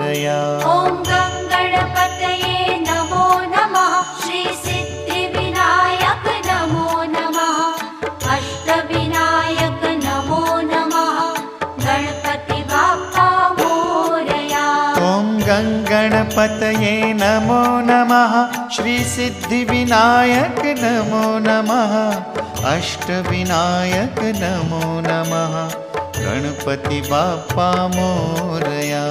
मोरया। ॐ गणपतये नमो नमः। श्री सिद्धिविनायक नमो नमः। अष्टविनायक नमो नमः। गणपति बाप्पा मोरया। ॐ गणपतये नमो नमः। श्री सिद्धिविनायक नमो नमः। अष्टविनायक नमो नमः। गणपति बाप्पा मोरया।